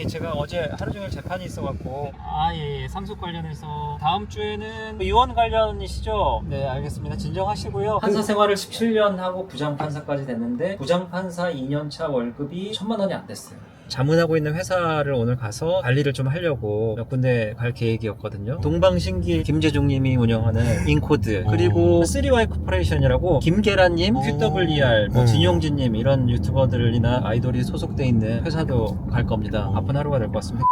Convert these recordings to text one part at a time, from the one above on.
제가 어제 하루 종일 재판이 있어갖고 예, 상속 관련해서 다음 주에는 이원 관련이시죠? 네, 알겠습니다. 진정하시고요. 판사 생활을 17년 하고 부장판사까지 됐는데 부장판사 2년차 월급이 1,000만 원이 안 됐어요. 자문하고 있는 회사를 오늘 가서 관리를 좀 하려고 몇 군데 갈 계획이었거든요. 동방신기 김재중님이 운영하는 인코드, 그리고 3Y 코퍼레이션이라고 김계란님, QWER, 진용진님 이런 유튜버들이나 아이돌이 소속돼 있는 회사도 갈 겁니다. 바쁜 하루가 될 것 같습니다.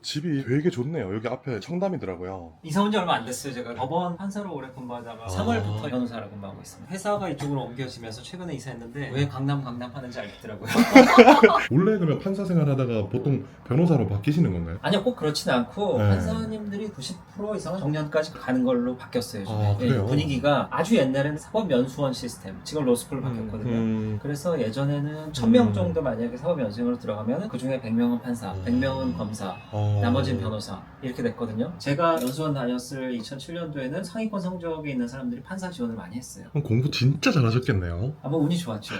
집이 되게 좋네요. 여기 앞에 청담이더라고요. 이사 온 지 얼마 안 됐어요. 제가 법원 판사로 오래 근무하다가 3월부터 변호사로 근무하고 있습니다. 회사가 이쪽으로 옮겨지면서 최근에 이사했는데 왜 강남 하는지 알겠더라고요. 원래 그러면 판사 생활하다가 보통 변호사로 바뀌시는 건가요? 아니요, 꼭 그렇지는 않고 네. 판사님들이 90% 이상은 정년까지 가는 걸로 바뀌었어요. 요즘에. 아, 그래요? 분위기가 아주 옛날에는 사법연수원 시스템, 지금 로스쿨 바뀌었거든요. 그래서 예전에는 1,000명 정도 만약에 사법연수원으로 들어가면 그 중에 100명은 판사, 100명은 검사, 나머지는 변호사 이렇게 됐거든요. 제가 연수원 다녔을 2007년도에는 상위권 성적이 있는 사람들이 판사 지원을 많이 했어요. 그럼 공부 진짜 잘하셨겠네요. 아마 운이 좋았죠.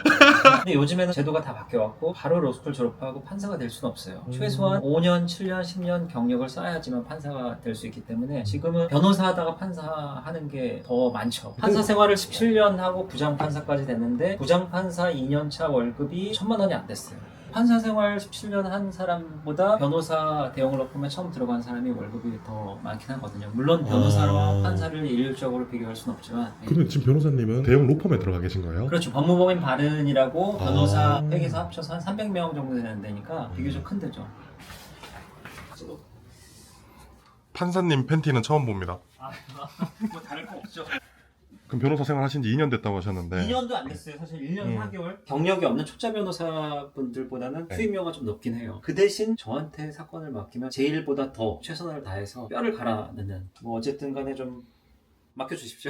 근데 요즘에는 제도가 다 바뀌어갖고 바로 로스쿨 졸업하고 판사가 될 수는 없어요. 최소한 5년, 7년, 10년 경력을 쌓아야지만 판사가 될 수 있기 때문에 지금은 변호사 하다가 판사 하는 게 더 많죠. 판사 생활을 17년 하고 부장판사까지 됐는데 부장판사 2년차 월급이 1,000만 원이 안 됐어요. 판사 생활 17년 한 사람보다 변호사 대형 로펌에 처음 들어간 사람이 월급이 더 많긴 하거든요. 물론 변호사와 판사를 일률적으로 비교할 수는 없지만 그러면 지금 변호사님은 대형 로펌에 들어가 계신 거예요? 그렇죠. 법무법인 바른이라고 변호사 회계사 합쳐서 한 300명 정도 되는 데니까 비교적 큰 데죠. 판사님 팬티는 처음 봅니다. 뭐 다를 거 없죠. 그럼 변호사 생활 하신 지 2년 됐다고 하셨는데 2년도 안 됐어요. 사실 1년 4개월. 경력이 없는 초짜 변호사분들보다는 수임료가 좀 높긴 해요. 그 대신 저한테 사건을 맡기면 제 일보다 더 최선을 다해서 뼈를 갈아 넣는, 뭐 어쨌든 간에 좀 맡겨주십시오.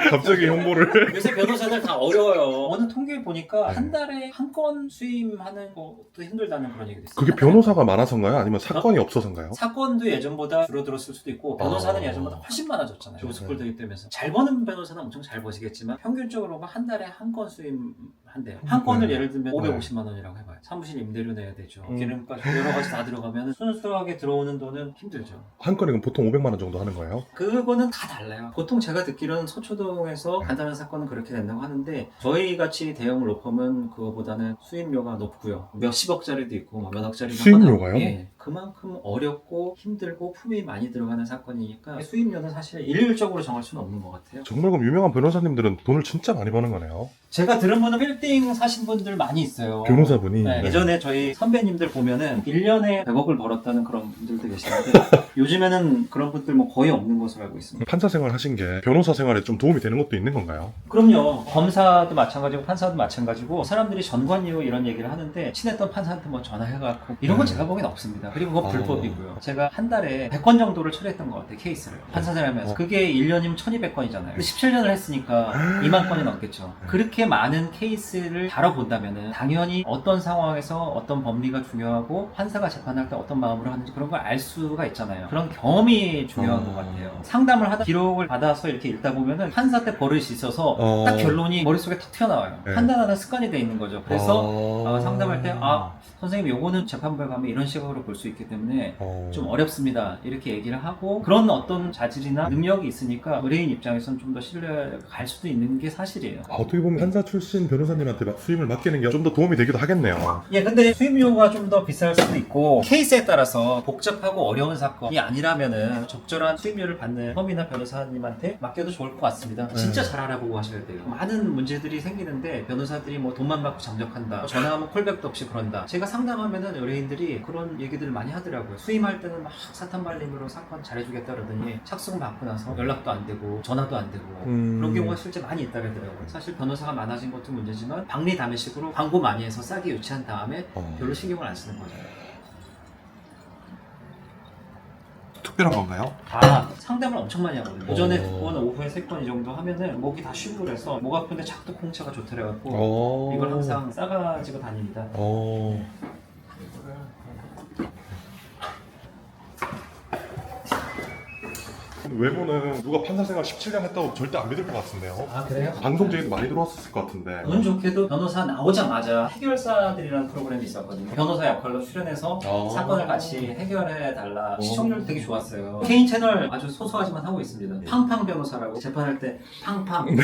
갑자기 홍보를 요새 변호사들 다 어려워요. 어느 통계 보니까 한 달에 한 건 수임하는 것도 힘들다는 그런 얘기도 있어요. 그게 변호사가 많아서인가요? 아니면 사건이 없어서인가요? 사건도 예전보다 줄어들었을 수도 있고 변호사는 예전보다 훨씬 많아졌잖아요. 로스쿨 되기 때문에 잘 버는 변호사는 엄청 잘 버시겠지만 평균적으로 한 달에 한 건 수임한대요. 한 건을 예를 들면 550만 원이라고 해봐요. 사무실 임대료 내야 되죠. 기름까지 여러 가지 다 들어가면 순수하게 들어오는 돈은 힘들죠. 한 건에 그럼 보통 500만 원 정도 하는 거예요? 그거는 다 달라요. 보통 제가 듣기로는 서초동에서 간단한 사건은 그렇게 된다고 하는데 저희 같이 대형 로펌은 그거보다는 수임료가 높고요. 몇십억짜리도 있고 몇억짜리도 수임료가요? 예, 그만큼 어렵고 힘들고 품이 많이 들어가는 사건이니까 수임료는 사실 일률적으로 정할 수는 없는 것 같아요. 정말 그럼 유명한 변호사님들은 돈을 진짜 많이 버는 거네요. 제가 들은 분은 빌딩 사신 분들 많이 있어요. 변호사분이 네, 네. 예전에 저희 선배님들 보면은 1년에 100억을 벌었다는 그런 분들도 계시는데 요즘에는 그런 분들 뭐 거의 없는 것으로 알고 있습니다. 판사 생활 하신 게 변호사 생활에 좀 도움이 되는 것도 있는 건가요? 그럼요. 검사도 마찬가지고 판사도 마찬가지고 사람들이 전관이고 이런 얘기를 하는데 친했던 판사한테 뭐 전화해갖고 이런 건 제가 보기엔 없습니다. 그리고 그건 불법이고요. 제가 한 달에 100건 정도를 처리했던 것 같아요. 케이스를. 판사들 하면서. 그게 1년이면 1200건이잖아요. 17년을 했으니까 2만 건이 넘겠죠. 그렇게 많은 케이스를 다뤄본다면은 당연히 어떤 상황에서 어떤 법리가 중요하고 판사가 재판할 때 어떤 마음으로 하는지 그런 걸 알 수가 있잖아요. 그런 경험이 중요한 것 같아요. 상담을 하다 기록을 받아서 이렇게 읽다 보면은 판사 때 버릇이 있어서 딱 결론이 머릿속에 탁 튀어나와요. 네. 판단하는 습관이 돼 있는 거죠. 그래서 상담할 때 선생님 요거는 재판부에 가면 이런 식으로 볼 수 있기 때문에 좀 어렵습니다. 이렇게 얘기를 하고 그런 어떤 자질이나 능력이 있으니까 의뢰인 입장에서는 좀 더 신뢰가 갈 수도 있는 게 사실이에요. 어떻게 보면 판사 출신 변호사님한테 수임을 맡기는 게 좀 더 도움이 되기도 하겠네요. 예, 근데 수임료가 좀 더 비쌀 수도 있고 케이스에 따라서 복잡하고 어려운 사건이 아니라면은 적절한 수임료를 받는 펌이나 변호사님한테 맡겨도 좋을 것 같습니다. 진짜 잘 알아보고 하셔야 돼요. 많은 문제들이 생기는데 변호사들이 뭐 돈만 받고 잠적한다, 전화하면 콜백도 없이 그런다. 제가 상담하면은 의뢰인들이 그런 얘기들을 많이 하더라고요. 수임할 때는 막 사탄발림으로 사건 잘해주겠다 그러더니 착수금 받고 나서 연락도 안 되고 전화도 안 되고 그런 경우가 실제 많이 있다 그러더라고요. 사실 변호사가 많아진 것도 문제지만 박리담회식으로 광고 많이 해서 싸게 유치한 다음에 별로 신경을 안 쓰는 거죠. 특별한 건가요? 상담을 엄청 많이 하거든요. 오전에 2건, 오후에 3건 이 정도 하면은 목이 다 쉬고 그래서 목 아픈데 작두 콩차가 좋더라고 이걸 항상 싸가지고 다닙니다. 외모는 누가 판사 생활 17년 했다고 절대 안 믿을 것 같은데요. 아 그래요? 방송제에도 많이 들어왔을 것 같은데. 운 좋게도 변호사 나오자마자 해결사들이라는 프로그램이 있었거든요. 변호사 역할로 출연해서 사건을 같이 해결해달라. 시청률도 되게 좋았어요. 개인 채널 아주 소소하지만 하고 있습니다. 팡팡 변호사라고 재판할 때 팡팡. 네.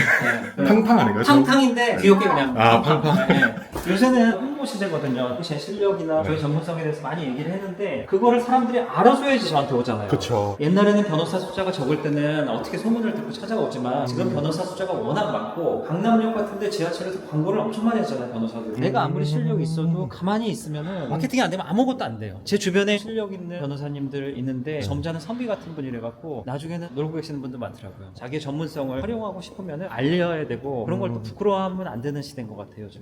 팡팡 아닌가요? 팡팡인데 귀엽게 그냥 아, 팡팡. 네. 요새는 홍보 시대거든요. 제 실력이나 저희 전문성에 대해서 많이 얘기를 했는데 그거를 사람들이 알아줘야지 저한테 오잖아요. 그쵸. 옛날에는 변호사 숫자가 적을 때는 어떻게 소문을 듣고 찾아오지만 지금 변호사 숫자가 워낙 많고 강남역 같은데 지하철에서 광고를 엄청 많이 했잖아요, 변호사들. 내가 아무리 실력이 있어도 가만히 있으면은 마케팅이 안 되면 아무것도 안 돼요. 제 주변에 실력 있는 변호사님들 있는데 점잖은 선비 같은 분이래 갖고 나중에는 놀고 계시는 분도 많더라고요. 자기의 전문성을 활용하고 싶으면은 알려야 되고 그런 걸 또 부끄러워하면 안 되는 시대인 것 같아요, 요즘.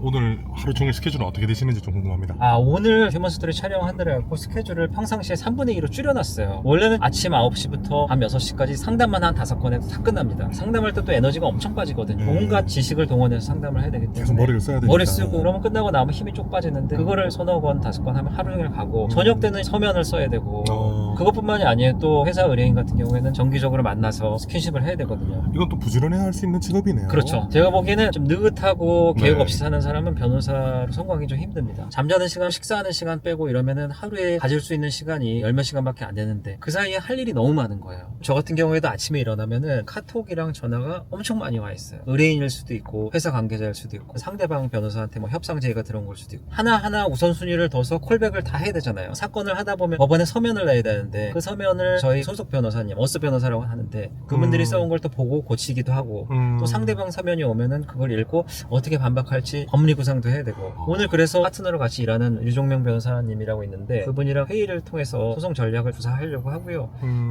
오늘 하루 종일 스케줄은 어떻게 되시는지 좀 궁금합니다. 아, 오늘 휴먼 스토리 촬영한다고 해갖고 스케줄을 평상시에 3분의 2로 줄여놨어요. 원래는 아침 9시부터 밤 6시까지 상담만 한 5건에 다 끝납니다. 상담할 때 또 에너지가 엄청 빠지거든요. 온갖 지식을 동원해서 상담을 해야 되기 때문에 계속 머리를 써야 되니까. 머리 쓰고 그러면 끝나고 나면 힘이 쪽 빠지는데 그거를 서너 건 5건 하면 하루 종일 가고 저녁 때는 서면을 써야 되고 그것뿐만이 아니에요. 또 회사 의뢰인 같은 경우에는 정기적으로 만나서 스킨십을 해야 되거든요. 이건 또 부지런히 할 수 있는 직업이네요. 그렇죠. 제가 보기에는 좀 느긋하고 계획 네. 없이 사는 사람은 변호사로 성공하기 좀 힘듭니다. 잠자는 시간, 식사하는 시간 빼고 이러면은 하루에 가질 수 있는 시간이 열몇 시간밖에 안 되는데 그 사이에 할 일이 너무 많은 거예요. 저 같은 경우에도 아침에 일어나면은 카톡이랑 전화가 엄청 많이 와 있어요. 의뢰인일 수도 있고 회사 관계자일 수도 있고 상대방 변호사한테 뭐 협상 제의가 들어온 걸 수도 있고 하나하나 우선순위를 둬서 콜백을 다 해야 되잖아요. 사건을 하다 보면 법원에 서면을 내야 되는데 그 서면을 저희 소속 변호사님, 어스 변호사라고 하는데 그분들이 써온 걸 또 보고 고치기도 하고 또 상대방 서면이 오면은 그걸 읽고 어떻게 반박할지 법리 구상도 해야 되고 오늘 그래서 파트너로 같이 일하는 유종명 변호사님이라고 있는데 그분이랑 회의를 통해서 소송 전략을 구사하려고 하고요.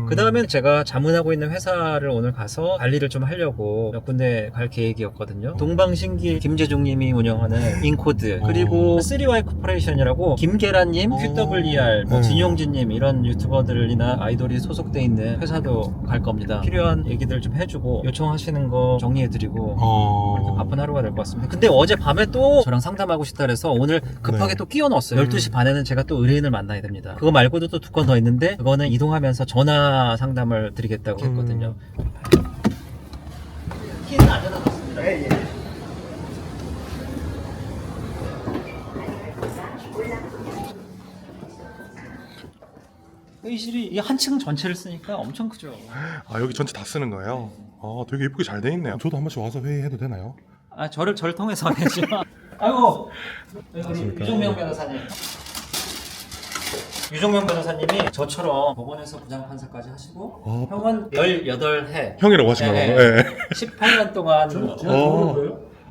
그 다음엔 제가 자문하고 있는 회사를 오늘 가서 관리를 좀 하려고 몇 군데 갈 계획이었거든요. 동방신기 김재중님이 운영하는 인코드 그리고 3Y 코퍼레이션이라고 김계란님, QWER, 뭐 진용진님 이런 유튜버들이나 아이돌이 소속돼 있는 회사도 갈 겁니다. 필요한 얘기들 좀 해주고 요청하시는 거 정리해드리고 이렇게 바쁜 하루가 될 것 같습니다. 근데 어제 밤에 또 저랑 상담하고 싶다 그래서 오늘 급하게 또 끼워 넣었어요. 12시 반에는 제가 또 의뢰인을 만나야 됩니다. 그거 말고도 또 2건 더 있는데 그거는 이동하면서 전화 상담을 드리겠다고 했거든요. 키는 안 닫아놨습니다. 예. 회의실이 이 한층 전체를 쓰니까 엄청 크죠. 아, 여기 전체 다 쓰는 거예요? 아, 되게 예쁘게 잘 돼 있네요. 저도 한 번씩 와서 회의해도 되나요? 아, 저를 통해서 하겠죠. 아이고, 우리 유종명 변호사님. 유종명 변호사님이 저처럼 법원에서 부장판사까지 하시고 형은 18해 형이라고 하신 거예요? 네. 18년 동안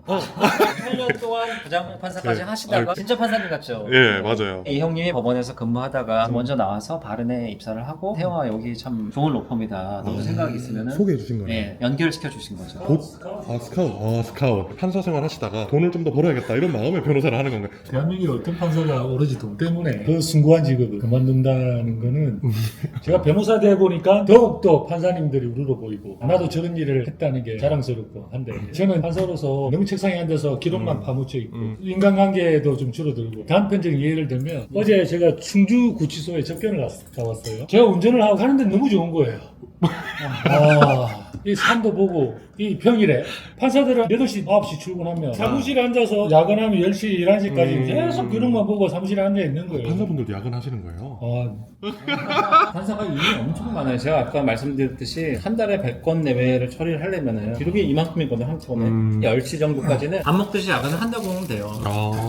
어. 8년 동안 부장판사까지 네. 하시다가 진짜 판사님 같죠? 예, 맞아요. 이 형님이 법원에서 근무하다가 먼저 나와서 바른에 입사를 하고 태영아 여기 참 좋은 로펌이다. 너도 생각이 있으면은 소개해 주신 거네요. 예, 연결시켜 주신 거죠. 스카우트. 스카우트. 판사 생활 하시다가 돈을 좀 더 벌어야겠다 이런 마음에 변호사를 하는 건가요? 대한민국의 어떤 판사가 오로지 돈 때문에 그 숭고한 직업을 그만둔다는 거는 제가 변호사 돼 보니까 더욱더 판사님들이 우르르 보이고 나도 저런 일을 했다는 게 자랑스럽고 한데 저는 판사로서 너무 책상에 앉아서 기록만 파묻혀 있고 인간관계도 좀 줄어들고 단편적인 예를 들면 어제 제가 충주구치소에 접견을 가봤어요. 제가 운전을 하고 가는데 너무 좋은 거예요. 이 산도 보고 이 평일에 판사들은 8시, 9시 출근하면 사무실에 앉아서 야근하면 10시, 11시까지 계속 기록만 보고 사무실에 앉아 있는 거예요. 판사분들도 야근하시는 거예요? 판사가 일이 엄청 많아요. 제가 아까 말씀드렸듯이 한 달에 100건 내외를 처리를 하려면은 기록이 이만큼이거든요, 한 건에. 10시 정도까지는 밥 먹듯이 야근을 한다고 보면 돼요.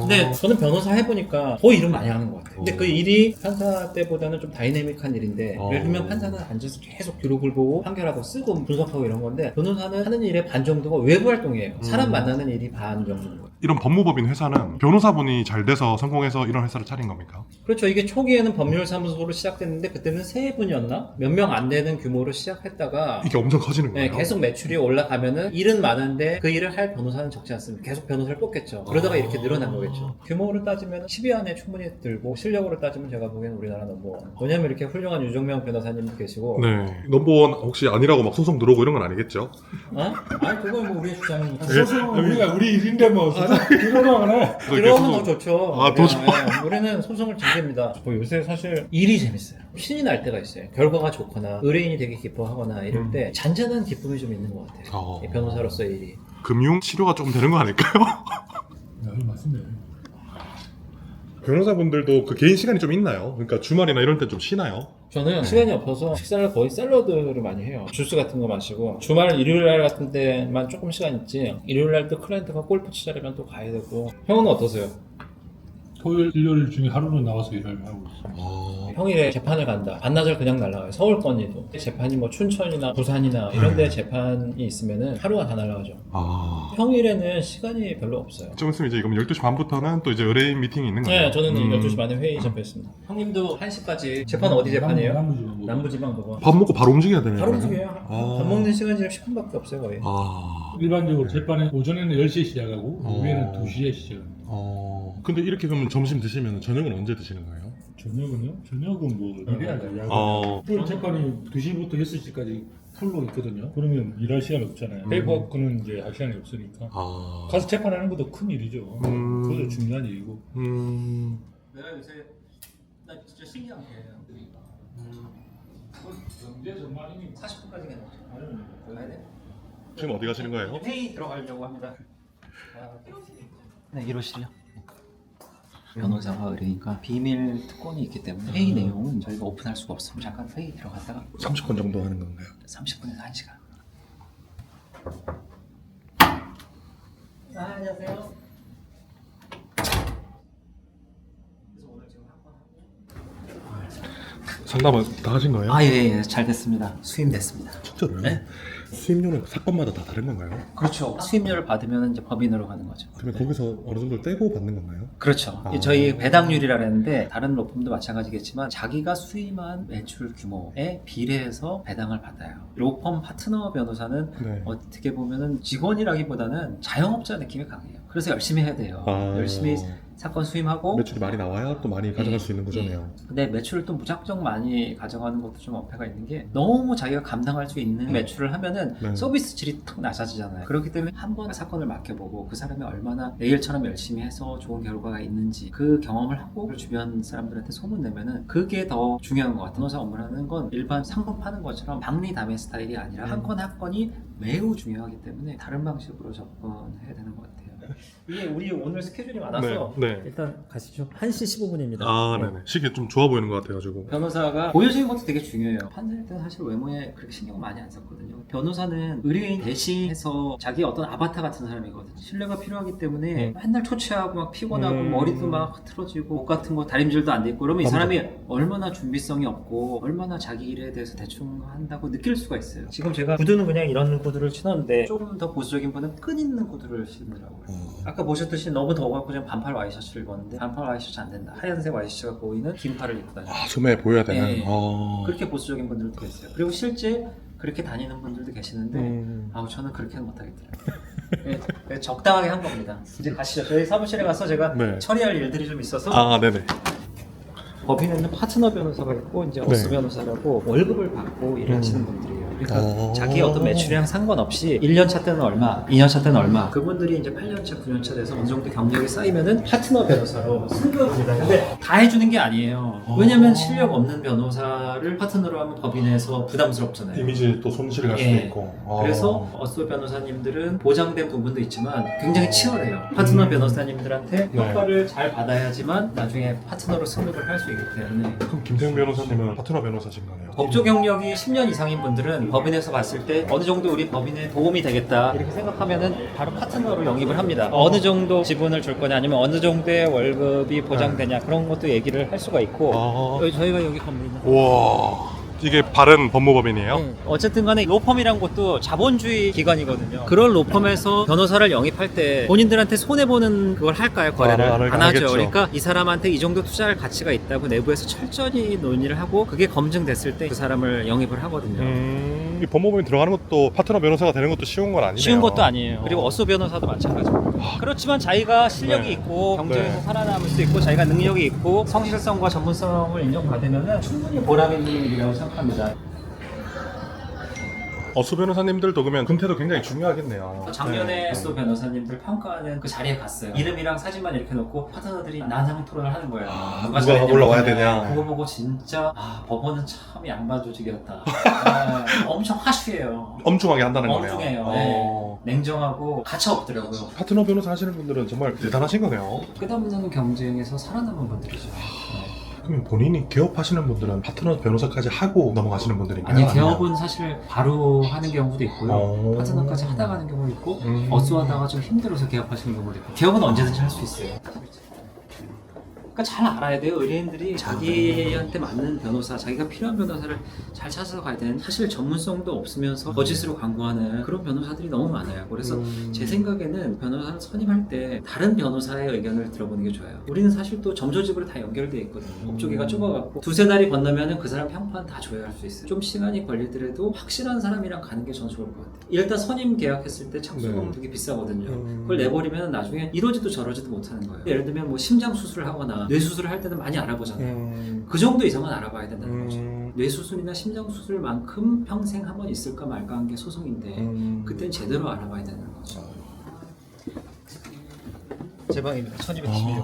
근데 저는 변호사 해보니까 더 일을 많이 하는 것 같아요. 근데 그 일이 판사 때보다는 좀 다이내믹한 일인데 예를 들면 판사는 앉아서 계속 기록을 보고 판결하고 쓰고 분석하고 이런 건데 변호사는 하는 일의 반 정도가 외부 활동이에요. 사람 만나는 일이 반 정도인 거예요. 이런 법무법인 회사는 변호사분이 잘 돼서 성공해서 이런 회사를 차린 겁니까? 그렇죠. 이게 초기에는 법률사무소로 시작됐는데 그때는 3분이었나? 몇 명 안 되는 규모로 시작했다가 이게 엄청 커지는 거예요? 네, 계속 매출이 올라가면은 일은 많은데 그 일을 할 변호사는 적지 않습니다. 계속 변호사를 뽑겠죠. 그러다가 이렇게 늘어난 거겠죠. 규모를 따지면 10위 안에 충분히 들고 실력으로 따지면 제가 보기에는 우리나라 넘버원. 왜냐면 이렇게 훌륭한 유종명 변호사님도 계시고 네. 넘버원 혹시 아니라고 막 소송 들어오고 이런 건 아니겠죠? 어? 아니 그건 뭐 우리의 주장입니다. 소송은 우리 일인데 뭐 이러면 해. 이러면 더 좋죠. 아, 더 좋아. 우리는 소송을 즐깁니다. 뭐 요새 사실 일이 재밌어요. 신이 날 때가 있어요. 결과가 좋거나 의뢰인이 되게 기뻐하거나 이럴 때 잔잔한 기쁨이 좀 있는 것 같아요. 이 변호사로서의 일이. 금융 치료가 조금 되는 거 아닐까요? 맞습니다. 변호사분들도 그 개인 시간이 좀 있나요? 그러니까 주말이나 이럴 때 좀 쉬나요? 저는 시간이 없어서 식사를 거의 샐러드를 많이 해요. 주스 같은 거 마시고 주말 일요일 날 같은 때만 조금 시간 있지 일요일 날 또 클라이언트가 골프 치자려면 또 가야 되고. 형은 어떠세요? 토요일, 일요일 중에 하루는 나와서 일을 하고 있습니다. 평일에 재판을 간다. 반나절 그냥 날아가요. 서울 건이도. 재판이 뭐 춘천이나 부산이나 이런 데 재판이 있으면은 하루가 다 날아가죠. 평일에는 시간이 별로 없어요. 좀 있으면 이제 그럼 12시 반부터는 또 이제 의뢰인 미팅이 있는 거예요? 네, 저는 12시 반에 회의 잡혀있습니다. 형님도 1시까지 재판 어디 재판이에요? 남부지방. 남부지방 그거. 밥 먹고 바로 움직여야 되네요. 바로 움직여요. 밥 먹는 시간이 10분밖에 없어요 거의. 일반적으로 재판은 오전에는 10시에 시작하고 오후에는 2시에 시작합니다. 근데 이렇게 그러면 점심 드시면 저녁은 언제 드시는 거예요? 저녁은요? 저녁은 뭐 일해야죠. 풀 재판이 2시부터 6시까지 풀로 있거든요. 그러면 일할 시간이 없잖아요. 페이퍼워크는 이제 할 시간이 없으니까 가서 재판하는 것도 큰 일이죠. 그것도 중요한 일이고. 내가 요새 나 진짜 신기한 게 언제 정말이니? 40분까지 가야 돼. 지금 어디 가시는 거예요? 회의 들어가려고 합니다. 네, 이러시죠. 변호사가 의뢰니까 비밀 특권이 있기 때문에 회의 내용은 저희가 오픈할 수가 없습니다. 잠깐 회의 들어갔다가 30분 정도 하는 건가요? 30분에서 1시간. 안녕하세요. 상담은 다 하신 거예요? 예, 잘 됐습니다. 수임됐습니다. 진짜로요? 네? 수임료는 사건마다 다 다른 건가요? 그렇죠. 수임료를 받으면 이제 법인으로 가는 거죠. 그러면 거기서 어느 정도 떼고 받는 건가요? 그렇죠. 저희 배당률이라 했는데 다른 로펌도 마찬가지겠지만 자기가 수임한 매출 규모에 비례해서 배당을 받아요. 로펌 파트너 변호사는 어떻게 보면은 직원이라기보다는 자영업자 느낌이 강해요. 그래서 열심히 해야 돼요. 열심히 사건 수임하고 매출이 많이 나와야 또 많이 가져갈 수 있는 구조네요. 근데 매출을 또 무작정 많이 가져가는 것도 좀 어폐가 있는 게 너무 자기가 감당할 수 있는 매출을 하면은 서비스 질이 탁 낮아지잖아요. 그렇기 때문에 한 번 사건을 맡겨보고 그 사람이 얼마나 내 일처럼 열심히 해서 좋은 결과가 있는지 그 경험을 하고 주변 사람들한테 소문내면은 그게 더 중요한 것 같아요. 변호사 업무라는 건 일반 상품 파는 것처럼 박리담의 스타일이 아니라 한 건 한 건이 매우 중요하기 때문에 다른 방식으로 접근해야 되는 것 같아요. 이게 우리 오늘 스케줄이 많아서 일단 가시죠. 1시 15분입니다. 네네. 시계 좀 좋아 보이는 것 같아가지고. 변호사가 보여지는 것도 되게 중요해요. 판사일 때는 사실 외모에 그렇게 신경 많이 안 썼거든요. 변호사는 의뢰인 대신해서 자기 어떤 아바타 같은 사람이거든요. 신뢰가 필요하기 때문에 맨날 초췌하고 막 피곤하고 머리도 막 흐트러지고 옷 같은 거 다림질도 안 돼 있고 그러면 이 사람이 얼마나 준비성이 없고 얼마나 자기 일에 대해서 대충 한다고 느낄 수가 있어요. 지금 제가 구두는 그냥 이런 구두를 신었는데 조금 더 보수적인 분은 끈 있는 구두를 신더라고요. 아까 보셨듯이 너무 더워갖고 그냥 반팔 와이셔츠를 입었는데 반팔 와이셔츠 안 된다. 하얀색 와이셔츠가 보이는 긴팔을 입고 다녀요. 소매에 보여야 되는. 네. 그렇게 보수적인 분들도 계세요. 그리고 실제 그렇게 다니는 분들도 계시는데 저는 그렇게는 못하겠더라고요. 네, 적당하게 한 겁니다. 이제 가시죠. 저희 사무실에 가서 제가 처리할 일들이 좀 있어서 네네. 법인에는 파트너 변호사가 있고 이제 어스 변호사라고 월급을 받고 일을 하시는 분들이에요. 그러니까 자기 어떤 매출이랑 상관없이 1년차 때는 얼마, 2년차 때는 얼마. 그분들이 이제 8년차, 9년차 돼서 어느 정도 경력이 쌓이면은 파트너 변호사로 승급합니다. 근데 다 해주는 게 아니에요. 왜냐면 실력 없는 변호사를 파트너로 하면 법인에서 부담스럽잖아요. 이미지 또 손실이 갈 수도 있고. 그래서 어스 변호사님들은 보장된 부분도 있지만 굉장히 치열해요. 파트너 변호사님들한테 평가를 잘 받아야지만 나중에 파트너로 승급을 할 수 있기 때문에. 그럼 김태형 변호사님은 파트너 변호사신 거네요? 법조 경력이 10년 이상인 분들은 법인에서 봤을 때 어느 정도 우리 법인에 도움이 되겠다 이렇게 생각하면은 바로 파트너로 영입을 합니다. 어느 정도 지분을 줄 거냐 아니면 어느 정도의 월급이 보장되냐 그런 것도 얘기를 할 수가 있고 저희가 여기 건물이 있는 우와. 이게 바른 법무법인이에요? 어쨌든 간에 로펌이란 것도 자본주의 기관이거든요. 그런 로펌에서 변호사를 영입할 때 본인들한테 손해보는 그걸 할까요? 거래를? 안 하죠. 그러니까 이 사람한테 이 정도 투자할 가치가 있다고 내부에서 철저히 논의를 하고 그게 검증됐을 때 그 사람을 영입을 하거든요. 이 법무법인 들어가는 것도 파트너 변호사가 되는 것도 쉬운 건 아니네요. 쉬운 것도 아니에요. 그리고 어수 변호사도 마찬가지고. 그렇지만 자기가 실력이 있고 경쟁에서 살아남을 수 있고 자기가 능력이 있고 성실성과 전문성을 인정받으면 충분히 보람 있는 일이라고 생각합니다. 수 변호사님들도 그러면 금태도 굉장히 중요하겠네요. 작년에 수 변호사님들 평가하는 그 자리에 갔어요. 이름이랑 사진만 이렇게 놓고 파트너들이 난상 토론을 하는 거예요. 누가 잘했냐, 올라와야 못했냐. 되냐. 그거 보고 진짜 법원은 참 양반 조직이었다. 엄청 하슈해요. 엄중하게 한다는 거네요. 엄중해요. 네. 냉정하고 가차 없더라고요. 파트너 변호사 하시는 분들은 정말 대단하신 거네요. 끝없는 경쟁에서 살아남은 분들이죠. 그럼 본인이 개업하시는 분들은 파트너 변호사까지 하고 넘어가시는 분들인가요? 아니 개업은 사실 바로 하는 경우도 있고요. 어. 파트너까지 하다 가는 경우도 있고 어수하다가 좀 힘들어서 개업하시는 경우도 있고 개업은 언제든지 할 수 있어요. 그러니까 잘 알아야 돼요. 의뢰인들이 자기한테 맞는 변호사, 자기가 필요한 변호사를 잘 찾아서 가야 되는, 사실 전문성도 없으면서 거짓으로 광고하는 그런 변호사들이 너무 많아요. 그래서 제 생각에는 변호사를 선임할 때 다른 변호사의 의견을 들어보는 게 좋아요. 우리는 사실 또 점조직으로 다 연결돼 있거든요. 법조계가 좁아갖고 두세 달이 건너면은 그 사람 평판 다 조회할 수 있어요. 좀 시간이 걸리더라도 확실한 사람이랑 가는 게 전 좋을 것 같아요. 일단 선임 계약했을 때 착수금 되게 비싸거든요. 그걸 내버리면 나중에 이러지도 저러지도 못하는 거예요. 예를 들면 뭐 심장 수술을 하거나 뇌 수술을 할 때는 많이 알아보잖아요. 그 정도 이상은 알아봐야 된다는 거죠. 뇌 수술이나 심장 수술만큼 평생 한 번 있을까 말까 한 게 소송인데 그때는 제대로 알아봐야 되는 거죠. 제 방입니다. 1276.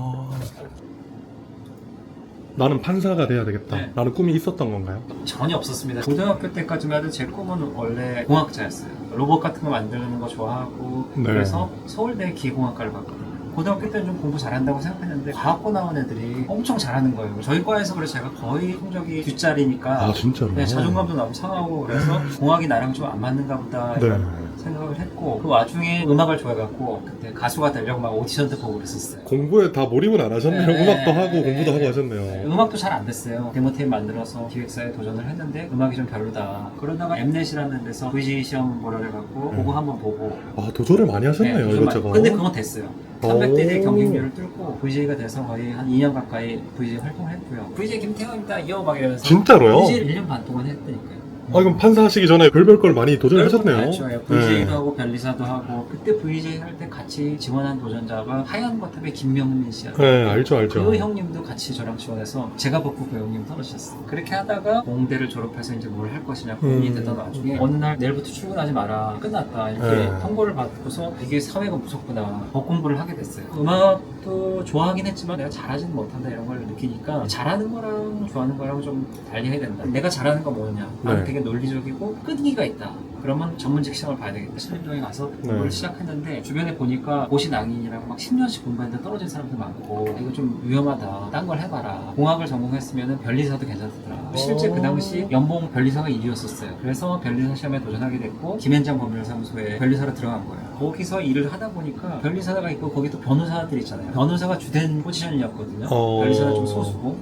나는 판사가 돼야 되겠다. 네. 라는 꿈이 있었던 건가요? 전혀 없었습니다. 고등학교 때까지만 해도 제 꿈은 원래 공학자였어요. 로봇 같은 거 만드는 거 좋아하고 네. 그래서 서울대 기계공학과를 갔거든요. 고등학교 때는 좀 공부 잘한다고 생각했는데 과학고 나온 애들이 엄청 잘하는 거예요. 저희 과에서 그래서 제가 거의 성적이 뒷자리니까 아 진짜로? 네, 자존감도 너무 상하고 그래서 공학이 나랑 좀 안 맞는가 보다 네. 이런 생각을 했고 그 와중에 음악을 좋아해갖고 그때 가수가 되려고 막 오디션도 보고 그랬었어요. 공부에 다 몰입은 안 하셨네요. 네, 음악도 하고 네, 공부도 네, 하고 하셨네요. 음악도 잘 안 됐어요. 데모테이프 만들어서 기획사에 도전을 했는데 음악이 좀 별로다. 그러다가 엠넷이라는 데서 VJ 시험 보라 해갖고 그거 한번 보고 아 도전을 많이 하셨네요. 도전 이것저것. 근데 그건 됐어요. 300대 오. 경쟁률을 뚫고 VJ가 돼서 거의 한 2년 가까이 VJ 활동을 했고요. VJ 김태형입니다. 이어 막 이러면서 진짜로요? VJ 1년 반 동안 했다니까요. 아 그럼 판사 하시기 전에 별별 걸 많이 도전하셨네요. 그렇죠. VJ도 네. 하고 변리사도 하고 그때 VJ 할 때 같이 지원한 도전자가 하얀 거탑의 김명민 씨였어요. 네, 알죠. 그 형님도 같이 저랑 지원해서 제가 법부 그 형님 떨어지셨어요. 그렇게 하다가 공대를 졸업해서 이제 뭘 할 것이냐 고민이 되던 와중에 어느 날 내일부터 출근하지 마라 끝났다 이렇게 네. 통보를 받고서 이게 사회가 무섭구나 법 공부를 하게 됐어요. 음악도 좋아하긴 했지만 내가 잘하지는 못한다 이런 걸 느끼니까 잘하는 거랑 좋아하는 거랑 좀 달리해야 된다. 내가 잘하는 거 뭐냐? 나는 네. 되게 논리적이고 끈기가 있다. 그러면 전문직 시험을 봐야 되겠다. 신림동에 가서 공부를 네. 시작했는데 주변에 보니까 고시낭인이라고 막 10년씩 공부했는데 떨어진 사람들 많고 이거 좀 위험하다. 딴 걸 해봐라. 공학을 전공했으면 변리사도 괜찮더라. 실제 그 당시 연봉 변리사가 1위였었어요. 그래서 변리사 시험에 도전하게 됐고 김현장 법률사무소에 변리사로 들어간 거예요. 거기서 일을 하다 보니까 변리사가 있고 거기 또 변호사들 있잖아요. 변호사가 주된 포지션이었거든요. 변리사는 좀 소수고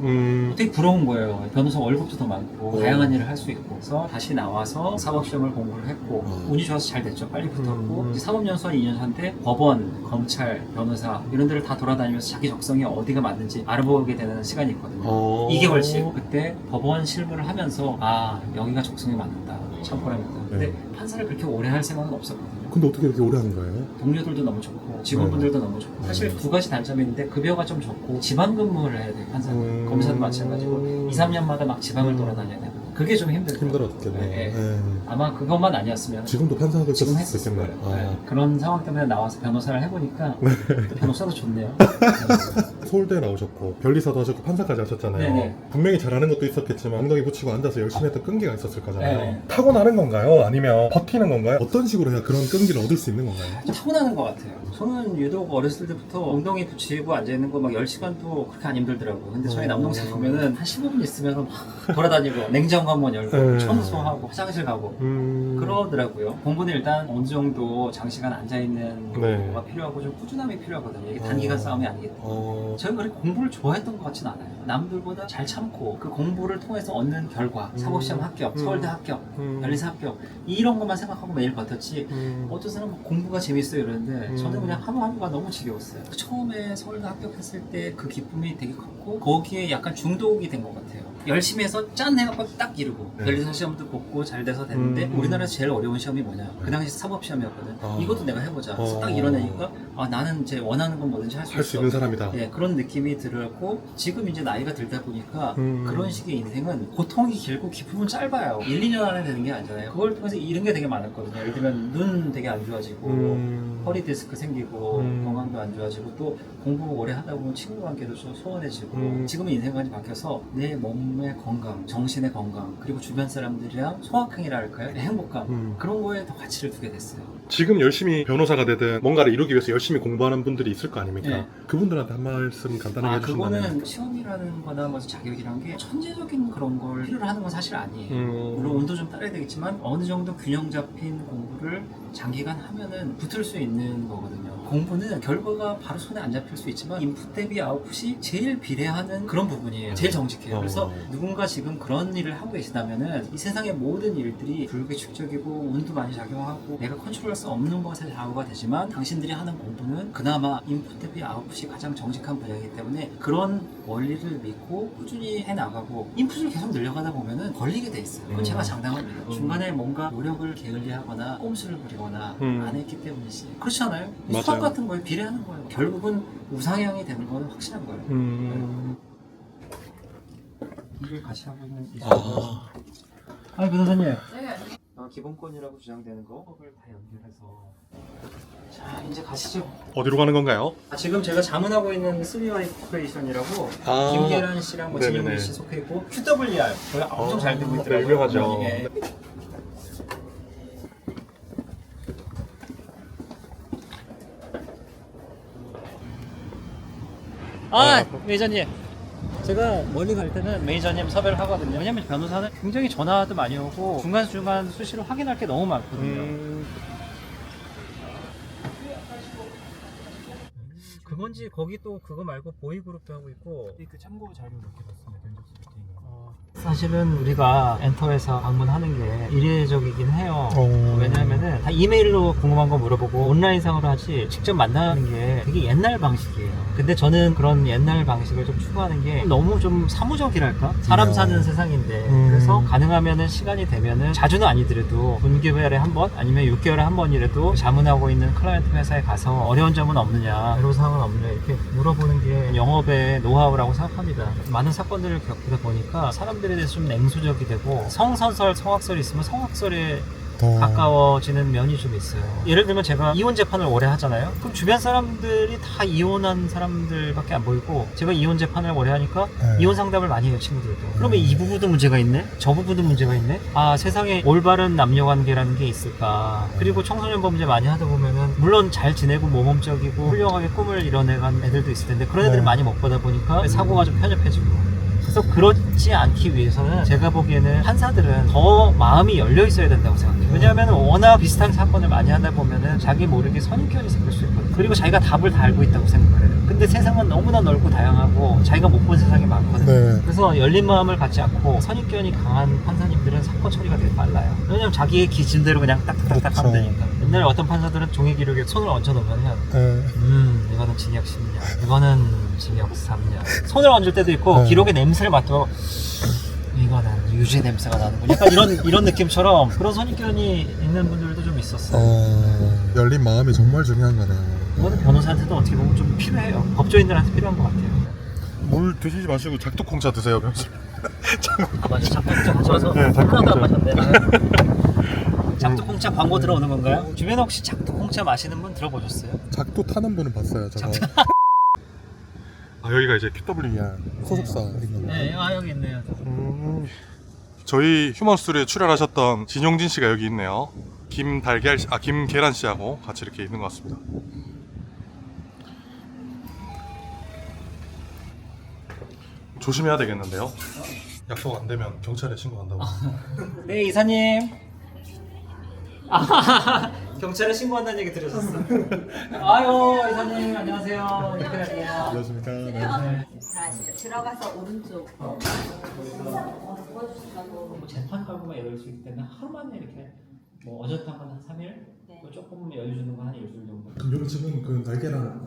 되게 부러운 거예요. 변호사 월급도 더 많고 다양한 일을 할 수 있고 그래서 다시 나와서 사법시험을 공부를 했고 운이 좋아서 잘 됐죠. 빨리 붙었고 이제 사법연수원 2년차인데 법원, 검찰, 변호사 이런 데를 다 돌아다니면서 자기 적성이 어디가 맞는지 알아보게 되는 시간이 있거든요. 2개월씩 그때 법원 실무를 하면서 아 여기가 적성에 맞는다. 참고랍니다. 근데 판사를 그렇게 오래 할 생각은 없었거든요. 근데 어떻게 이렇게 오래 하는 거예요? 동료들도 너무 좋고 직원분들도 너무 좋고 사실 두 가지 단점이 있는데 급여가 좀 적고 지방 근무를 해야 돼요. 판사는 검사도 마찬가지고 2, 3년마다 막 지방을 돌아다녀야 되고 그게 좀 힘들었겠네요. 네. 네. 아마 그것만 아니었으면 지금도 판사도 지금 있을 했을 수 거예요. 있겠네요. 네. 그런 상황 때문에 나와서 변호사를 해보니까 또 변호사도 좋네요. 서울대 나오셨고 변리사도 하셨고 판사까지 하셨잖아요. 네네. 분명히 잘하는 것도 있었겠지만 엉덩이 붙이고 앉아서 열심히 했던 끈기가 있었을 거잖아요. 네네. 타고나는 건가요? 아니면 버티는 건가요? 어떤 식으로 해야 그런 끈기를 얻을 수 있는 건가요? 좀 타고나는 것 같아요. 저는 유독 어렸을 때부터 엉덩이 붙이고 앉아있는 거 막 10시간도 그렇게 안 힘들더라고요. 근데 저희 남동생 보면은 한 15분 있으면 막 돌아다니고 냉장고 한번 열고 청소하고 화장실 가고 그러더라고요. 공부는 일단 어느 정도 장시간 앉아있는 네. 거가 필요하고 좀 꾸준함이 필요하거든요. 이게 단기간 싸움이 아니기 때문에. 저는 그렇게 공부를 좋아했던 것 같진 않아요. 남들보다 잘 참고 그 공부를 통해서 얻는 결과, 사법시험 합격, 서울대 합격, 변리사 합격 이런 것만 생각하고 매일 버텼지 어떤 사람은 공부가 재밌어요 이러는데 저는 그냥 하루하루가 너무 지겨웠어요. 처음에 서울대 합격했을 때 그 기쁨이 되게 컸고 거기에 약간 중독이 된 것 같아요. 열심히 해서 짠 해갖고 딱 이루고 네. 연리선 시험도 붙고 잘 돼서 됐는데 우리나라에서 제일 어려운 시험이 뭐냐 그 당시 사법시험이었거든. 이것도 내가 해보자. 그래서 딱 이뤄내니까 나는 제 원하는 건 뭐든지 할 수 할 수 있는 사람이다. 예, 그런 느낌이 들었고 지금 이제 나이가 들다 보니까 그런 식의 인생은 고통이 길고 기쁨은 짧아요. 1, 2년 안에 되는 게 아니잖아요. 그걸 통해서 잃은 게 되게 많았거든요. 예를 들면 눈 되게 안 좋아지고 허리 디스크 생기고 건강도 안 좋아지고 또 공부 오래 하다 보면 친구 관계도 좀 소원해지고 지금은 인생관이 바뀌어서 내 몸의 건강, 정신의 건강 그리고 주변 사람들이랑 소확행이라 할까요? 행복감 그런 거에 더 가치를 두게 됐어요. 지금 열심히 변호사가 되든 뭔가를 이루기 위해서 열심히 공부하는 분들이 있을 거 아닙니까? 네. 그분들한테 한 말씀 간단하게 해주신다면. 그거는 시험이라는 거나 뭐 자격이란 게 천재적인 그런 걸 필요로 하는 건 사실 아니에요. 물론 운도 좀 따라야 되겠지만 어느 정도 균형 잡힌 공부를 장기간 하면은 붙을 수 있는 거거든요. 공부는 결과가 바로 손에 안 잡힐 수 있지만 인풋 대비 아웃풋이 제일 비례하는 그런 부분이에요. 제일 정직해요. 그래서 누군가 지금 그런 일을 하고 계시다면은 이 세상의 모든 일들이 불규칙적이고 운도 많이 작용하고 내가 컨트롤할 수 없는 것에 좌우가 되지만 당신들이 하는 공부는 그나마 인풋 대비 아웃풋이 가장 정직한 분야이기 때문에 그런 원리를 믿고 꾸준히 해나가고 인풋을 계속 늘려가다 보면은 걸리게 돼 있어요. 그건 제가 장담합니다. 중간에 뭔가 노력을 게을리하거나 꼼수를 부리거나 안 했기 때문이지. 그렇지 않아요? 맞아요. 수학 같은 거에 비례하는 거예요. 결국은 우상향이 되는 거는 확실한 거예요. 이걸 같이 하고 있는 이 아니 변호사님. 네. 기본권이라고 주장되는 거 법을 다 연결해서 자 이제 가시죠. 어디로 가는 건가요? 지금 제가 자문하고 있는 스미와이 코퍼레이션이라고 아. 김계란 씨랑 뭐 네네네. 진용민 씨 속해 있고 QWR 저희가 엄청 잘 되고 있더라고요. 네, 유명하죠. 예. 매니저님 제가 멀리 갈 때는 매니저님 섭외를 하거든요. 왜냐면 변호사는 굉장히 전화도 많이 오고 중간중간 수시로 확인할 게 너무 많거든요. 그건지 거기 또 그거 말고 보이그룹도 하고 있고 그 참고 자료 몇 개 봤습니다. 견적 소프트웨어. 사실은 우리가 엔터에서 방문하는 게 이례적이긴 해요. 왜냐하면은 다 이메일로 궁금한 거 물어보고 온라인상으로 하지 직접 만나는 게 되게 옛날 방식이에요. 근데 저는 그런 옛날 방식을 좀 추구하는 게 너무 좀 사무적이랄까? 사람 사는 세상인데 그래서 가능하면은 시간이 되면은 자주는 아니더라도 분기별에 한 번 아니면 6개월에 한 번이라도 자문하고 있는 클라이언트 회사에 가서 어려운 점은 없느냐 애로사항은 없느냐 이렇게 물어보는 게 영업의 노하우라고 생각합니다. 많은 사건들을 겪다 보니까 사람들에 대해서 좀 냉소적이 되고 성선설, 성악설이 있으면 성악설에 가까워지는 면이 좀 있어요. 예를 들면 제가 이혼 재판을 오래 하잖아요. 그럼 주변 사람들이 다 이혼한 사람들밖에 안 보이고 제가 이혼 재판을 오래 하니까 이혼 상담을 많이 해요, 친구들도. 그러면 이 부부도 문제가 있네? 저 부부도 문제가 있네? 세상에 올바른 남녀관계라는 게 있을까? 그리고 청소년 범죄 많이 하다 보면은 물론 잘 지내고 모범적이고 훌륭하게 꿈을 이뤄내간 애들도 있을 텐데 그런 애들을 많이 못 보다 보니까 사고가 좀 편협해지고 그래서 그렇지 않기 위해서는 제가 보기에는 판사들은 더 마음이 열려 있어야 된다고 생각해요. 왜냐하면 워낙 비슷한 사건을 많이 하다 보면은 자기 모르게 선입견이 생길 수 있거든요. 그리고 자기가 답을 다 알고 있다고 생각을 해요. 근데 세상은 너무나 넓고 다양하고 자기가 못 본 세상이 많거든요. 그래서 열린 마음을 갖지 않고 선입견이 강한 판사님들은 사건 처리가 되게 빨라요. 왜냐면 자기의 기준대로 그냥 딱딱딱딱 하면 되니까. 옛날에 어떤 판사들은 종이 기록에 손을 얹혀놓으면 이거는 징역 10년, 이거는 징역 3년. 손을 얹을 때도 있고 기록에 냄새를 맡고 이거는 유죄 냄새가 나는군. 약간 이런 느낌처럼 그런 선입견이 있는 분들도 좀 있었어요. 열린 마음이 정말 중요한 거네요. 이거는 변호사한테도 어떻게 보면 좀 필요해요. 법조인들한테 필요한 것 같아요. 물 드시지 마시고 작두콩차 드세요, 변호사. 맞아, 작두콩차 가져와서 네, 하나도 안 작두콩차. 마셨네. 작두콩차 광고 들어오는 건가요? 주변에 혹시 작두콩차 마시는 분 들어보셨어요? 작두 타는 분은 봤어요. 제가. 여기가 이제 QWR. 소속사 있는 거. 네, 여기 있네요. 저희 휴먼스튜디오에 출연하셨던 진용진 씨가 여기 있네요. 김계란 씨하고 같이 이렇게 있는 것 같습니다. 조심해야 되겠는데요. 약속 안 되면 경찰에 신고한다고. 네, 이사님. 경찰에 신고한다는 얘기 들으셨어? 아유, 이사님 안녕하세요. 이렇게 할게요. 안녕하십니까. 네. 자, 들어가서 오른쪽. 뭐 재판 깔고만 이럴 수 있기 때문에 하루 만에 이렇게 뭐 어졌다거나 3일? 네. 또 조금 여유 주는 거 한 일주일 정도. 그럼 여기 지금 그 날개랑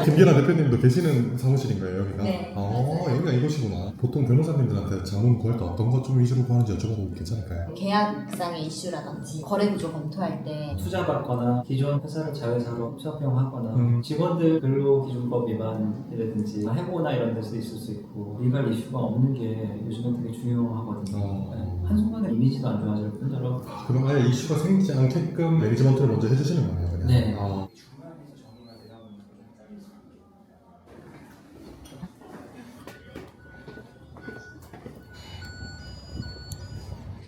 김계란 대표님도 계시는 사무실인가요 여기가? 네, 아 맞아요. 여기가 이곳이구나. 보통 변호사님들한테 자문 구할 때 어떤 것 좀 위주로 구하는지 여쭤봐도 괜찮을까요? 계약상의 이슈라든지 거래 구조 검토할 때 투자 받거나 기존 회사를 자회사로 취업형하거나 직원들 근로기준법 위반이라든지 해고나 이런 데서 있을 수 있고 리갈 이슈가 없는 게 요즘은 되게 중요하거든요. 네. 한순간에 이미지도 안 좋아질 뿐더러 그럼 아예 이슈가 생기지 않게끔 매니지먼트를 먼저 해주시는 거네요 그냥? 네. 아.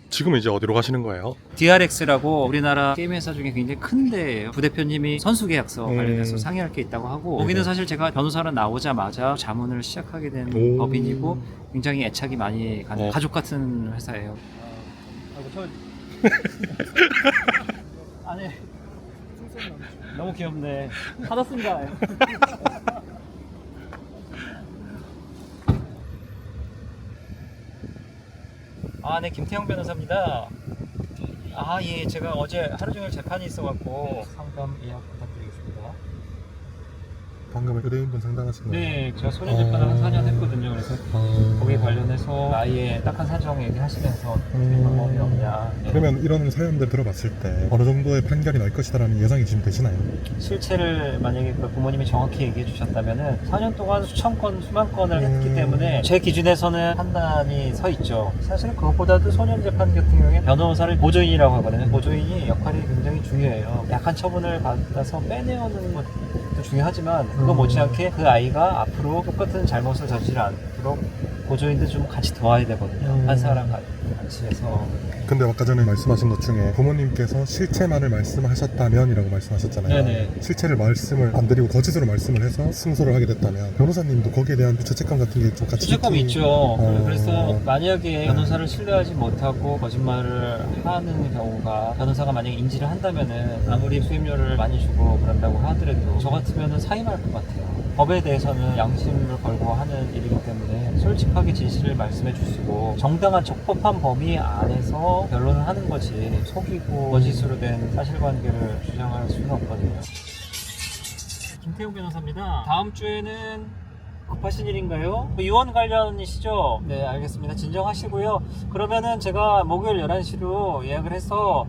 지금 이제 어디로 가시는 거예요? DRX라고 우리나라 게임 회사 중에 굉장히 큰 데예요. 부대표님이 선수 계약서 관련해서 상의할 게 있다고 하고 거기는 사실 제가 변호사로 나오자마자 자문을 시작하게 된 오. 법인이고 굉장히 애착이 많이 가는 어. 가족 같은 회사예요. 아이고 저 아니 너무 귀엽네. 받았습니다. 아, 네, 김태형 변호사입니다. 아, 예, 제가 어제 하루 종일 재판이 있어갖고 상담 예약 부탁드리겠습니다. 방금 의뢰인분 상담하신 거예요? 네, 제가 소년 재판을 한 4년 했거든요. 그래서 아. 거기에 관련해서 아예 딱한 사정 얘기하시면서 어떻게 방법이 없냐. 네. 그러면 이런 사연들 들어봤을 때 어느 정도의 판결이 날 것이다라는 예상이 지금 되시나요? 실체를 만약에 그 부모님이 정확히 얘기해 주셨다면은 4년 동안 수천 건, 수만 건을 했기 때문에 제 기준에서는 판단이 서 있죠. 사실 그것보다도 소년 재판 같은 경우에 변호사를 보조인이라고 하거든요. 보조인이 역할이 굉장히 중요해요. 약한 처분을 받아서 빼내오는 것도 중요하지만 그거 못지않게 그 아이가 앞으로 똑같은 잘못을 저지르지 않도록 보조인도 좀 같이 도와야 되거든요. 판사랑 같이 해서. 근데 아까 전에 말씀하신 것 중에 부모님께서 실체만을 말씀하셨다면이라고 말씀하셨잖아요. 네네. 실체를 말씀을 안 드리고 거짓으로 말씀을 해서 승소를 하게 됐다면 변호사님도 거기에 대한 죄책감 같은 게 좀 같이 죄책감이 느끼- 있죠. 어. 그래서 만약에 변호사를 신뢰하지 못하고 거짓말을 하는 경우가 변호사가 만약에 인지를 한다면은 아무리 수임료를 많이 주고 그런다고 하더라도 저 같으면은 사임할 것 같아요. 법에 대해서는 양심을 걸고 하는 일이기 때문에 솔직하게 진실을 말씀해 주시고 정당한 적법한 범위 안에서 변론을 하는 거지 속이고 거짓으로 된 사실관계를 주장할 수는 없거든요. 김태용 변호사입니다. 다음 주에는 급하신 일인가요? 유언 관련이시죠? 네, 알겠습니다. 진정하시고요. 그러면은 제가 목요일 11시로 예약을 해서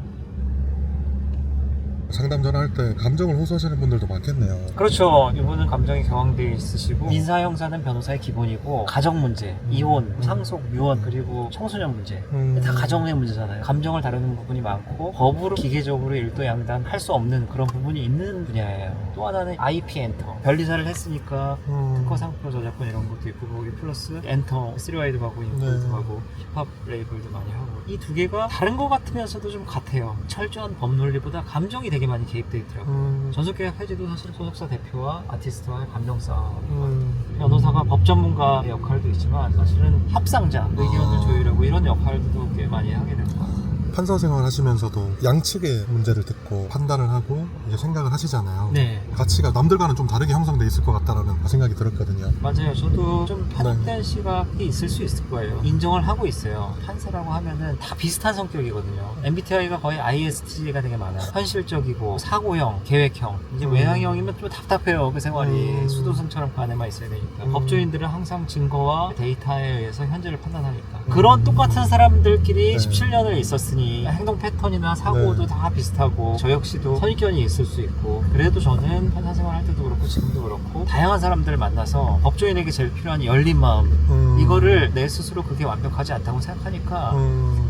상담 전화할 때 감정을 호소하시는 분들도 많겠네요. 그렇죠. 이분은 감정이 격앙되어 있으시고 민사 형사는 변호사의 기본이고 가정 문제, 이혼, 상속, 유언 그리고 청소년 문제 다 가정의 문제잖아요. 감정을 다루는 부분이 많고 법으로 기계적으로 일도양단 할 수 없는 그런 부분이 있는 분야예요. 또 하나는 IP 엔터 변리사를 했으니까 특허 상표 저작권 이런 것도 있고 거기 플러스 엔터 3와이드 가고 인포드 네. 가고 힙합 레이블도 많이 하고 이 두 개가 다른 것 같으면서도 좀 같아요. 철저한 법 논리보다 감정이 되게 많이 개입돼 있더라고요. 전속계약 해지도 사실 소속사 대표와 아티스트와의 감정 싸움. 변호사가 법 전문가의 역할도 있지만 사실은 협상자, 의견을 조율하고 이런 역할도 꽤 많이 하게 됩니다. 판사 생활 하시면서도 양측의 문제를 듣고 판단을 하고 이제 생각을 하시잖아요. 네. 가치가 남들과는 좀 다르게 형성돼 있을 것 같다라는 생각이 들었거든요. 맞아요. 저도 좀 편협된 시각이 있을 수 있을 거예요. 인정을 하고 있어요. 판사라고 하면은 다 비슷한 성격이거든요. MBTI가 거의 ISTJ가 되게 많아요. 현실적이고 사고형, 계획형. 이제 외향형이면 좀 답답해요. 그 생활이 수도승처럼 그 안에만 있어야 되니까. 법조인들은 항상 증거와 데이터에 의해서 현재를 판단하니까. 그런 똑같은 사람들끼리 네. 17년을 있었으니 행동 패턴이나 사고도 네. 다 비슷하고 저 역시도 선입견이 있을 수 있고 그래도 저는 판사 생활할 때도 그렇고 지금도 그렇고 다양한 사람들을 만나서 법조인에게 제일 필요한 열린 마음 이거를 내 스스로 그게 완벽하지 않다고 생각하니까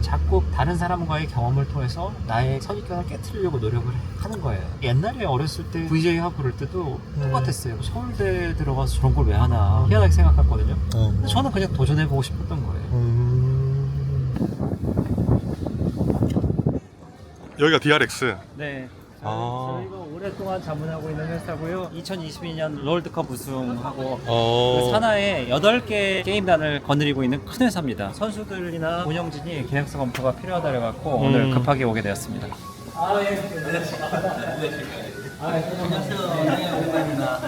자꾸 다른 사람과의 경험을 통해서 나의 선입견을 깨트리려고 노력을 하는 거예요. 옛날에 어렸을 때 VJ 하고 그럴 때도 똑같았어요. 서울대 들어가서 저런 걸 왜 하나 희한하게 생각했거든요. 근데 저는 그냥 도전해보고 싶었던 거예요. 여기가 DRX. 네. 아. 저희가 오랫동안 자문하고 있는 회사고요. 2022년 롤드컵 우승하고 어. 그 산하에 8개 게임단을 거느리고 있는 큰 회사입니다. 선수들이나 운영진이 계약서 검토가 필요하다 그래갖고 오늘 급하게 오게 되었습니다. 아, 예. 안녕하세요. 네, 오랜만입니다.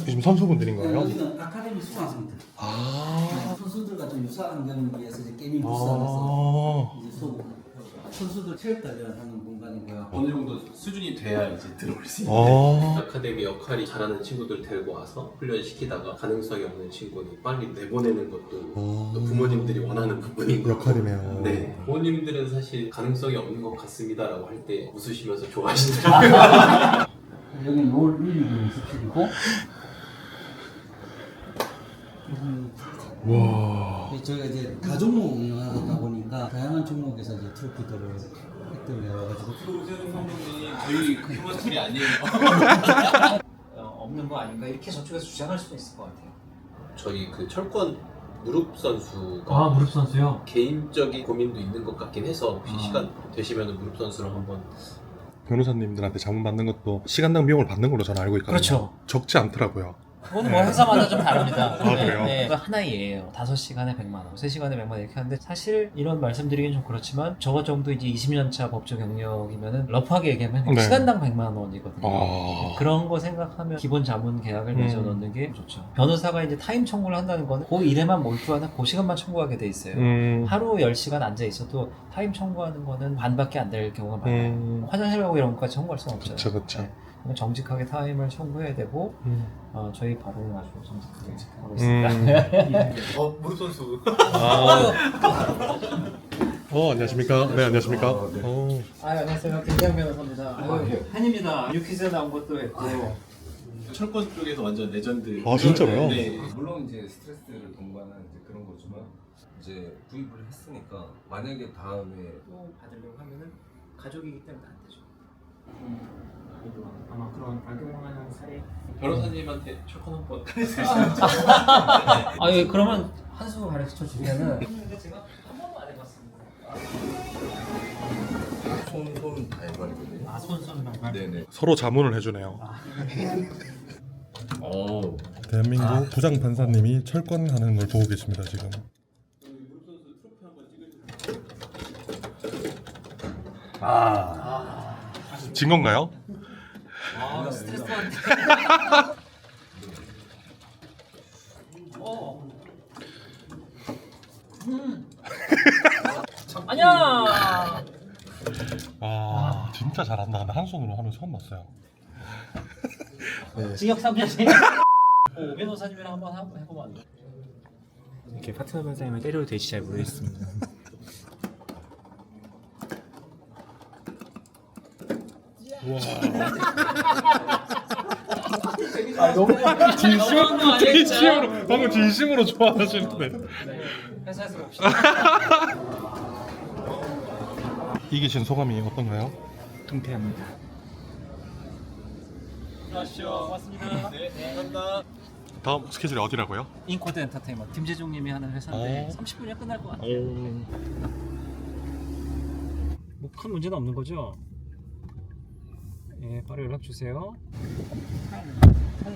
지금 선수분들인 거예요? 여기는 아카데미 수강생들. 아. 선수들과 좀 유사한 환경을 위해서 이제 게이밍 부스안에서 이제 선수들 체육 단련하는 공간이고요. 어느 정도 수준이 돼야 이제 들어올 수 있는 아카데미 역할이 잘하는 친구들 데리고 와서 훈련시키다가 가능성이 없는 친구는 빨리 내보내는 것도 또 부모님들이 원하는 부분인 거고 역할이네요. 네. 부모님들은 사실 가능성이 없는 것 같습니다라고 할 때 웃으시면서 좋아하시더라고요. 여기 롤 1위 연습실이고 와. 저희가 이제 다 종목 운영하다 보니까 다양한 종목에서 이제 트로피들을 획득을 해와가지고 최종 감독님 저희 휴먼스쿨이 아니에요. 없는 거 아닌가 이렇게 저쪽에서 주장할 수도 있을 것 같아요. 저희 그 철권 무릎 선수가 무릎 선수요? 개인적인 고민도 있는 것 같긴 해서 혹시 시간 되시면 무릎 선수랑 한번 변호사님들한테 자문 받는 것도 시간당 비용을 받는 걸로 저는 알고 있거든요. 그렇죠. 적지 않더라고요. 그건 뭐 회사마다 좀 다릅니다. 그래요? 네, 그거 하나의 예예요. 5시간에 100만 원, 3시간에 100만 원 이렇게 하는데 사실 이런 말씀드리긴 좀 그렇지만 저 정도 이제 20년 차 법조 경력이면은 러프하게 얘기하면 네. 시간당 100만 원이거든요. 아. 그런 거 생각하면 기본 자문 계약을 맺어 놓는 게 좋죠. 변호사가 이제 타임 청구를 한다는 거는 그 일에만 몰두하는 그 시간만 청구하게 돼 있어요. 하루 10시간 앉아 있어도 타임 청구하는 거는 반밖에 안 될 경우가 많아요. 화장실 가고 이런 것까지 청구할 수는 없잖아요. 그쵸. 네. 정직하게 타임을 청구해야 되고 저희 발언을 아주 정직하게 하고 있습니다. 무릎 선수 안녕하십니까? 네, 안녕하십니까? 안녕하세요. 김장 변호사입니다. 팬입니다. 뉴퀴즈 나온 것도 했고. 철권 쪽에서 완전 레전드. 아, 진짜로요? 네. 물론 이제 스트레스를 동반한 이제 그런 거지만 이제 구입을 했으니까 만약에 다음에 또 받으려고 하면은 가족이기 때문에 안 되죠. 아마 그런 악용하는 사례. 변호사님한테 철권 한번 예, 그러면 한 수 가르쳐 주면은. 근데 제가 한 번도 안 해봤습니다. 손 발발이거든요. 손 발발. 네네. 서로 자문을 해주네요. 대한민국 부장 판사님이 철권하는 걸 보고 계십니다 지금. 진 건가요? 스트레스 받는데. 아니야. 진짜 잘한다. 나 한 손으로 하는 거 처음 봤어요. 징역 3년. 오 변호사님이랑 한번 해보면 안 돼? 이렇게 파트너 변호사님을 때려도 될지 잘 모르겠습니다. 진심으로 방금 진심으로 좋아하시는데. 회사에서 봅시다. 이기신 소감이 어떤가요? 통쾌합니다. 수고하십시오. 고맙습니다. 네, 감사합니다. 다음 스케줄이 어디라고요? 인코드 엔터테인먼트 김재종님이 하는 회사인데 30분이면 끝날 것 같아요. 뭐 큰 문제는 없는 거죠? 예, 바로 연락 주세요.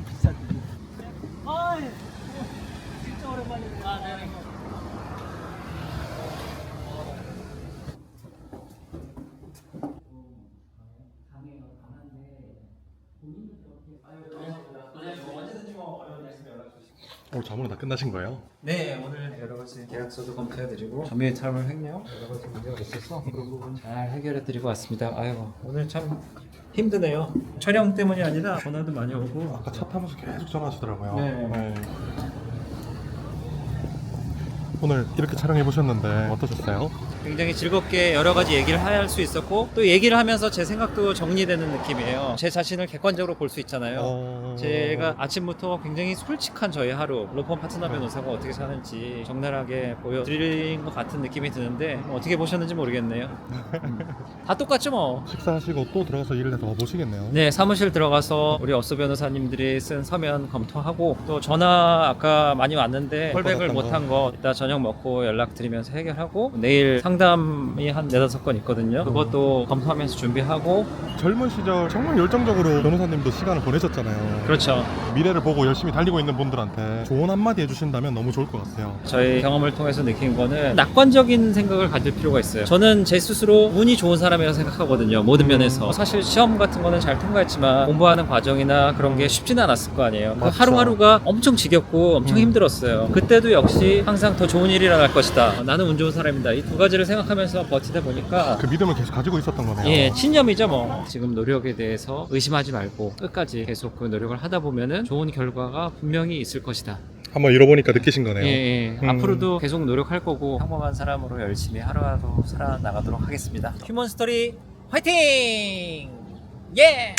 비싸. 아, 진짜 오랜만이다. 네. 오늘 자문은 다 끝나신 거예요? 네, 오늘 여러 가지 계약서도 검토해드리고 점유의 탐을 횡령 여러 가지 문제가 있어서 그 부분 잘 해결해드리고 왔습니다. 아이고 오늘 참 힘드네요. 촬영 때문이 아니라 전화도 많이 오고. 아까 차 타면서 계속 전화하시더라고요. 네. 오늘 이렇게 촬영해 보셨는데 어떠셨어요? 굉장히 즐겁게 여러 가지 얘기를 할 수 있었고 또 얘기를 하면서 제 생각도 정리되는 느낌이에요. 제 자신을 객관적으로 볼 수 있잖아요. 제가 아침부터 굉장히 솔직한 저의 하루, 로펌 파트너 변호사가 어떻게 사는지 적나라하게 보여드린 것 같은 느낌이 드는데 어떻게 보셨는지 모르겠네요. 다 똑같죠 뭐. 식사하시고 또 들어가서 일을 더 보시겠네요. 네, 사무실 들어가서 우리 어수 변호사님들이 쓴 서면 검토하고 또 전화 아까 많이 왔는데 콜백을 받았던 못한 거 이따 저녁 저녁 먹고 연락드리면서 해결하고 내일 상담이 한 4-5건 있거든요. 그것도 검토하면서 준비하고. 젊은 시절 정말 열정적으로 변호사님도 시간을 보내셨잖아요. 그렇죠. 미래를 보고 열심히 달리고 있는 분들한테 조언 한마디 해주신다면 너무 좋을 것 같아요. 저희 경험을 통해서 느낀 거는 낙관적인 생각을 가질 필요가 있어요. 저는 제 스스로 운이 좋은 사람이라고 생각하거든요. 모든 면에서. 사실 시험 같은 거는 잘 통과했지만 공부하는 과정이나 그런 게 쉽지는 않았을 거 아니에요. 그 맞죠. 하루하루가 엄청 지겹고 엄청 힘들었어요. 그때도 역시 항상 더 좋은 일이 일어날 것이다. 나는 운 좋은 사람이다. 이 두 가지를 생각하면서 버티다 보니까 그 믿음을 계속 가지고 있었던 거네요. 예, 신념이죠 뭐. 지금 노력에 대해서 의심하지 말고 끝까지 계속 그 노력을 하다 보면은 좋은 결과가 분명히 있을 것이다. 한번 잃어보니까 느끼신 거네요. 예, 예. 앞으로도 계속 노력할 거고 평범한 사람으로 열심히 하루하루 살아나가도록 하겠습니다. 휴먼 스토리 화이팅! 예!